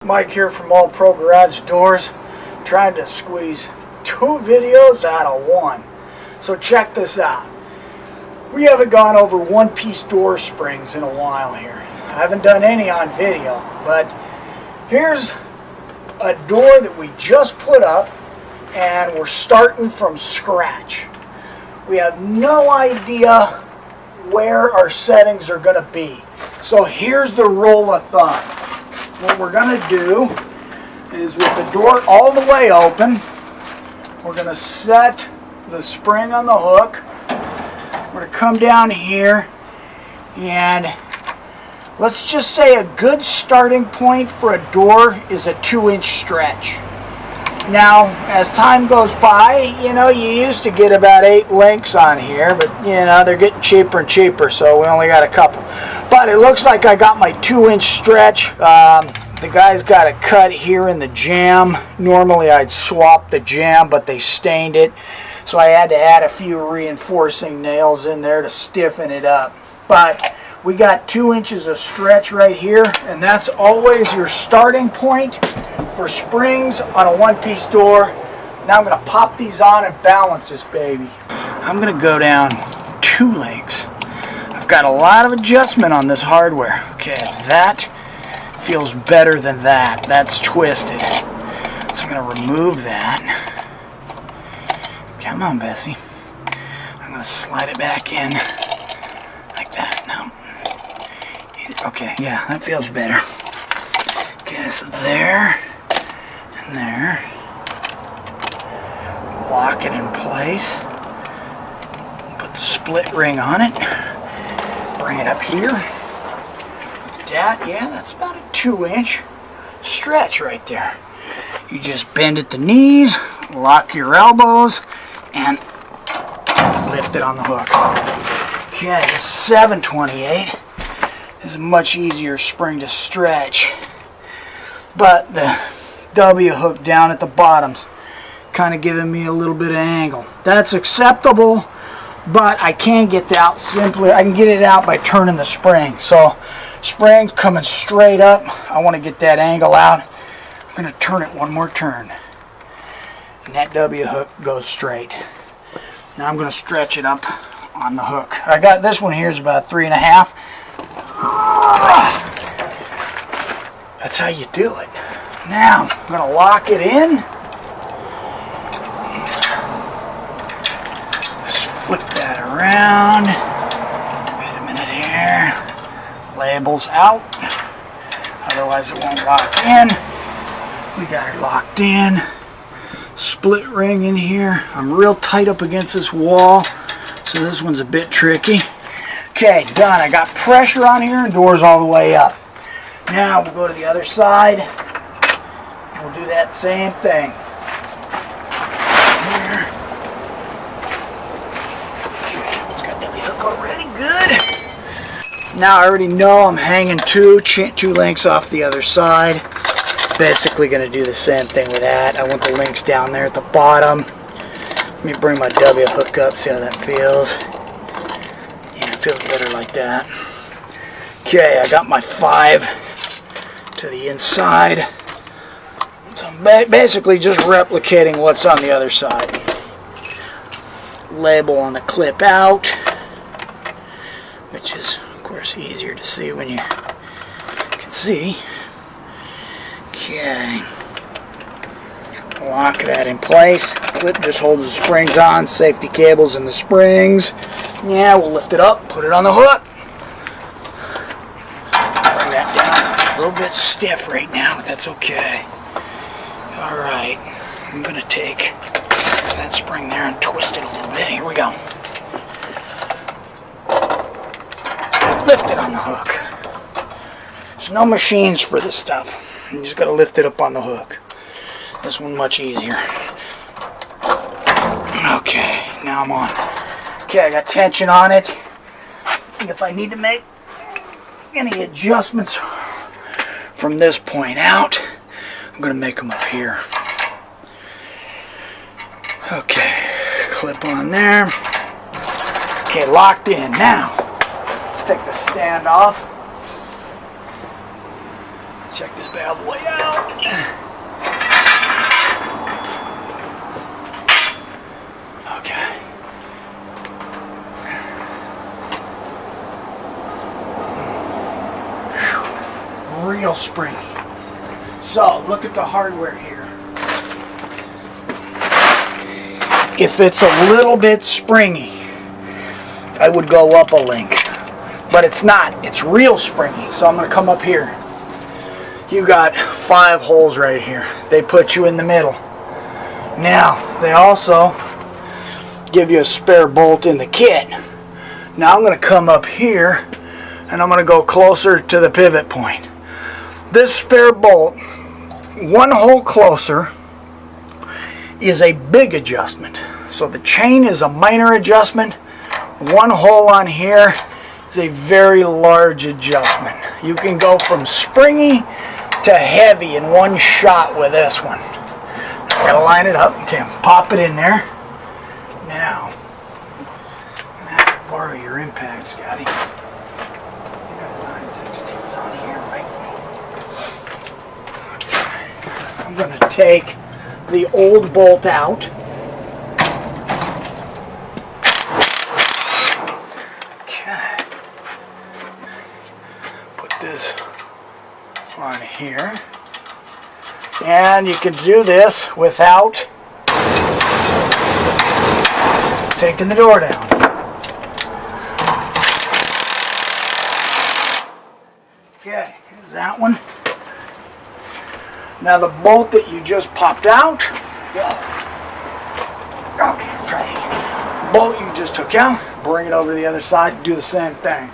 Mike here from All Pro Garage Doors, trying to squeeze 2 videos out of 1. So check this out. We haven't gone over one-piece door springs in a while here. I haven't done any on video, but here's a door that we just put up and we're starting from scratch. We have no idea where our settings are going to be. So here's the rule of thumb. What we're going to do is, with the door all the way open, we're going to set the spring on the hook. We're going to come down here, and let's just say a good starting point for a door is a 2-inch stretch. Now, as time goes by, you used to get about 8 links on here, but they're getting cheaper and cheaper, so we only got a couple. But it looks like I got my 2-inch stretch. The guy's got a cut here in the jamb. Normally I'd swap the jamb, but they stained it, so I had to add a few reinforcing nails in there to stiffen it up. But we got 2 inches of stretch right here, and that's always your starting point for springs on a one-piece door. Now I'm going to pop these on and balance this baby. I'm going to go down 2 links. I've got a lot of adjustment on this hardware. Okay, that feels better than that. That's twisted. So I'm going to remove that. Come on, Bessie. I'm going to slide it back in like that. No. Okay, yeah, that feels better. Okay, so there and there. Lock it in place. Put the split ring on it. Bring it up here. Look at that. Yeah, that's about a 2-inch stretch right there. You just bend at the knees, lock your elbows, and lift it on the hook. Okay, the 728 is a much easier spring to stretch, but the W hook down at the bottom's kind of giving me a little bit of angle. That's acceptable, but I can't get that out simply. I can get it out by turning the spring. So spring's coming straight up. I want to get that angle out. I'm going to turn it one more turn, and that W hook goes straight. Now I'm going to stretch it up on the hook. I got this one here is about 3.5. That's how you do it. Now I'm going to lock it in. Just flip that around. Wait a minute here. Labels out. Otherwise it won't lock in. We got it locked in. Split ring in here. I'm real tight up against this wall, so this one's a bit tricky. Okay, done. I got pressure on here and doors all the way up. Now we'll go to the other side. We'll do that same thing. Here. Okay, it's got W hook already. Good. Now I already know I'm hanging 2 links off the other side. Basically going to do the same thing with that. I want the links down there at the bottom. Let me bring my W hook up, see how that feels. Yeah, it feels better like that. Okay, I got my 5 to the inside. So I'm basically just replicating what's on the other side. Label on the clip out, which is, of course, easier to see when you can see. Okay, lock that in place. Clip just holds the springs on, safety cables in the springs. Yeah, we'll lift it up, put it on the hook. Bring that down. It's a little bit stiff right now, but that's okay. Alright, I'm going to take that spring there and twist it a little bit. Here we go. Lift it on the hook. There's no machines for this stuff. You just got to lift it up on the hook. This one much easier. Okay, now I'm on. Okay, I got tension on it. If I need to make any adjustments from this point out, I'm going to make them up here. Okay, clip on there. Okay, locked in. Now, let's take the stand off. Check this bad boy out. Okay. Real springy. So look at the hardware here. If it's a little bit springy, I would go up a link. But it's not. It's real springy. So I'm going to come up here. You got 5 holes right here. They put you in the middle. Now, they also give you a spare bolt in the kit. Now I'm going to come up here and I'm going to go closer to the pivot point. This spare bolt, 1 hole closer, is a big adjustment. So the chain is a minor adjustment. 1 hole on here is a very large adjustment. You can go from springy to heavy in one shot with this one. Gotta line it up. Okay, pop it in there. Now, I'm gonna have to borrow your impact, Scotty. You got 9/16s on here, right? Okay. I'm gonna take the old bolt out. Okay. Put this on here. And you can do this without taking the door down. Okay, here's that one. Now the bolt that you just popped out. Okay, let's try it. Bolt you just took out, bring it over to the other side, do the same thing.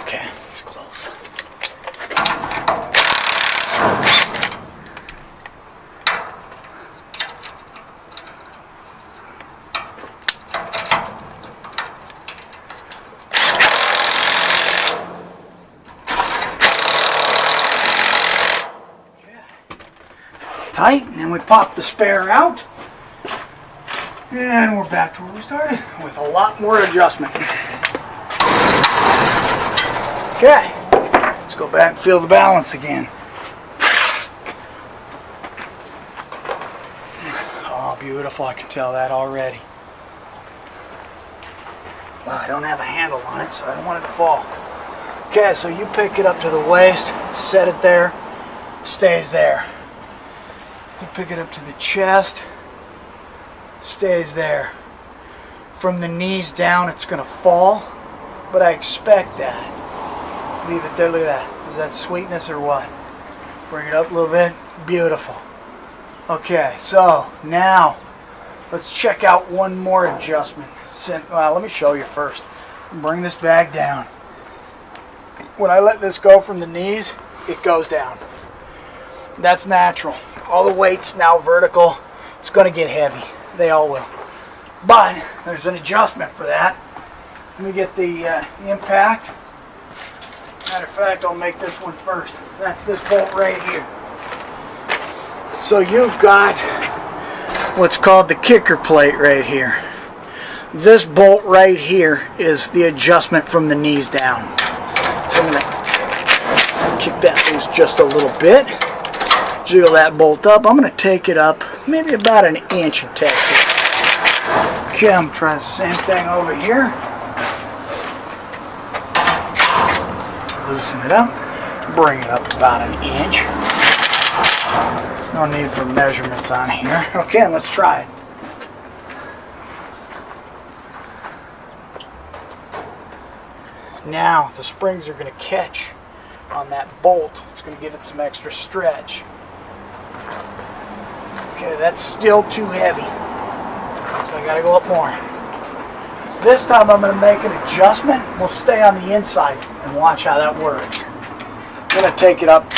Okay, it's close. Tight, and then we pop the spare out, and we're back to where we started with a lot more adjustment. Okay, let's go back and feel the balance again. Oh, beautiful, I can tell that already. Well, I don't have a handle on it, so I don't want it to fall. Okay, so you pick it up to the waist, set it there, stays there. You pick it up to the chest, stays there. From the knees down, it's going to fall, but I expect that. Leave it there, look at that. Is that sweetness or what? Bring it up a little bit. Beautiful. Okay, so now let's check out one more adjustment. Well, let me show you first. Bring this bag down. When I let this go from the knees, it goes down. That's natural. All the weight's now vertical. It's going to get heavy. They all will. But there's an adjustment for that. Let me get the impact. Matter of fact, I'll make this one first. That's this bolt right here. So you've got what's called the kicker plate right here. This bolt right here is the adjustment from the knees down. So I'm going to kick that loose just a little bit. Jiggle that bolt up. I'm going to take it up maybe about an inch and test it. Okay, I'm trying the same thing over here. Loosen it up. Bring it up about an inch. There's no need for measurements on here. Okay, let's try it. Now the springs are going to catch on that bolt. It's going to give it some extra stretch. Okay, that's still too heavy, so I got to go up more. This time I'm going to make an adjustment. We'll stay on the inside and watch how that works. I'm going to take it up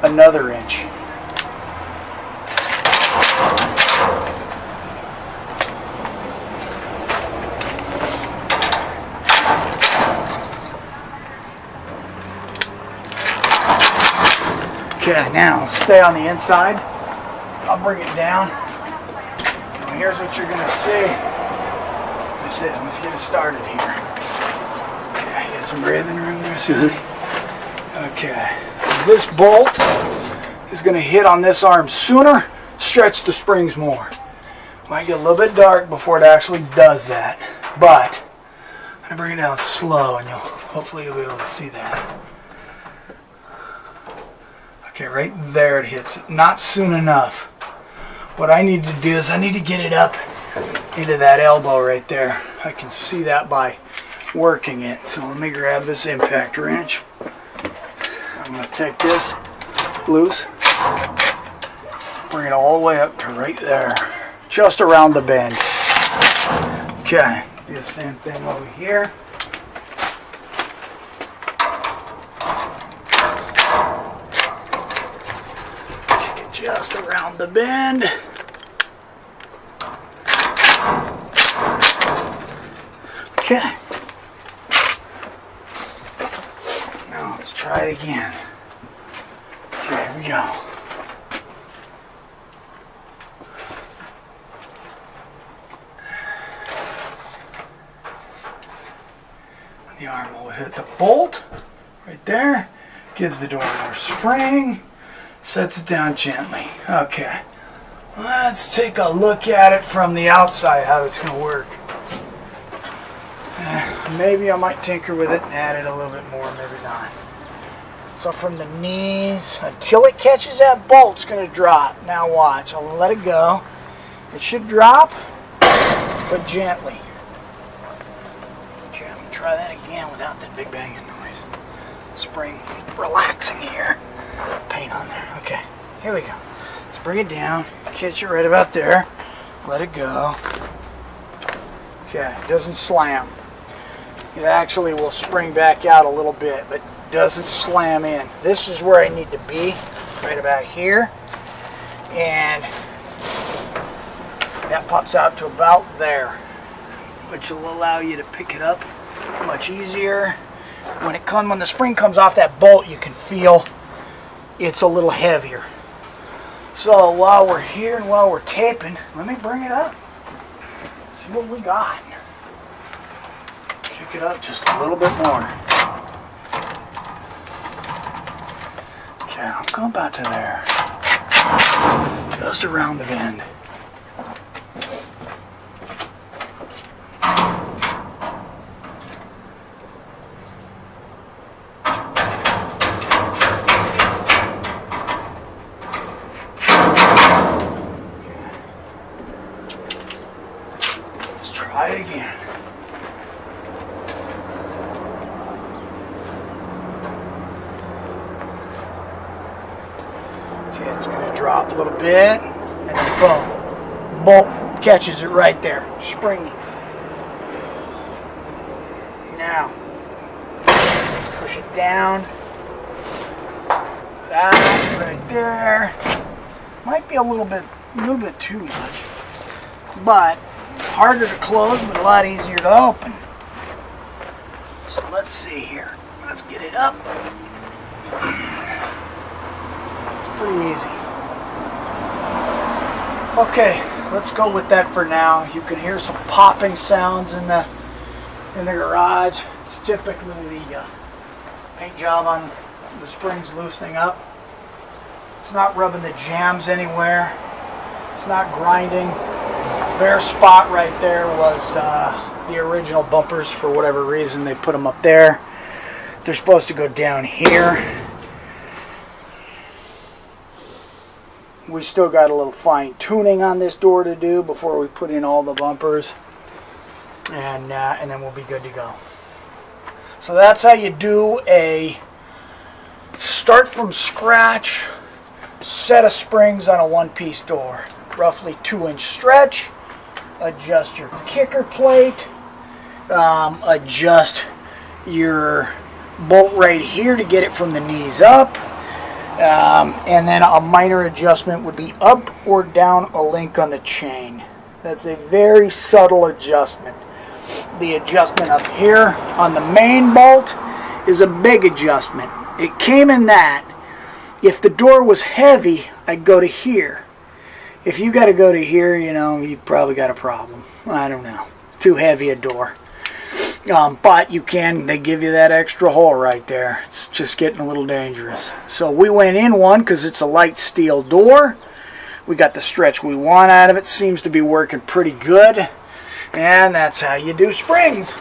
another inch. Okay, now stay on the inside. I'll bring it down. Go here's what you're gonna see. That's it. Let's get it started here. Okay, get some breathing room there, Sonny. Okay. This bolt is gonna hit on this arm sooner, stretch the springs more. Might get a little bit dark before it actually does that, but I'm gonna bring it down slow, and hopefully you'll be able to see that. Okay, right there it hits it. Not soon enough. What I need to do is I need to get it up into that elbow right there. I can see that by working it. So let me grab this impact wrench. I'm going to take this loose, bring it all the way up to right there, just around the bend. Okay, do the same thing over here. Just around the bend. Okay. Now let's try it again. Okay, here we go. The arm will hit the bolt right there. Gives the door more spring. Sets it down gently. Okay. Let's take a look at it from the outside, how it's going to work. Maybe I might tinker with it and add it a little bit more, maybe not. So from the knees, until it catches that bolt, it's going to drop. Now watch, I'll let it go. It should drop, but gently. Okay, I'm going to try that again without that big banging noise. Spring relaxing here. Paint on there. Okay, here we go. Let's bring it down, catch it right about there, let it go. Okay, it doesn't slam. It actually will spring back out a little bit, but doesn't slam in. This is where I need to be, right about here. And that pops out to about there, which will allow you to pick it up much easier. When the spring comes off that bolt, you can feel it's a little heavier. So while we're here and while we're taping, let me bring it up. See what we got. Kick it up just a little bit more. Okay, I'm going about to there. Just around the bend. Try it again. Okay, it's going to drop a little bit, and then boom. Bolt catches it right there. Springy. Now, push it down. That right there. Might be a little bit too much, but harder to close, but a lot easier to open. So let's see here. Let's get it up. It's pretty easy. Okay, let's go with that for now. You can hear some popping sounds in the garage. It's typically the paint job on the springs loosening up. It's not rubbing the jambs anywhere. It's not grinding. Bare spot right there was the original bumpers. For whatever reason, they put them up there. They're supposed to go down here. We still got a little fine tuning on this door to do before we put in all the bumpers, and then we'll be good to go. So that's how you do a start from scratch set of springs on a one-piece door. Roughly 2-inch stretch. Adjust your kicker plate. Adjust your bolt right here to get it from the knees up. And then a minor adjustment would be up or down a link on the chain. That's a very subtle adjustment. The adjustment up here on the main bolt is a big adjustment. It came in that if the door was heavy, I'd go to here. If you got to go to here, you know, you've probably got a problem. I don't know. Too heavy a door. But you can, they give you that extra hole right there. It's just getting a little dangerous. So we went in one because it's a light steel door. We got the stretch we want out of it. Seems to be working pretty good. And that's how you do springs.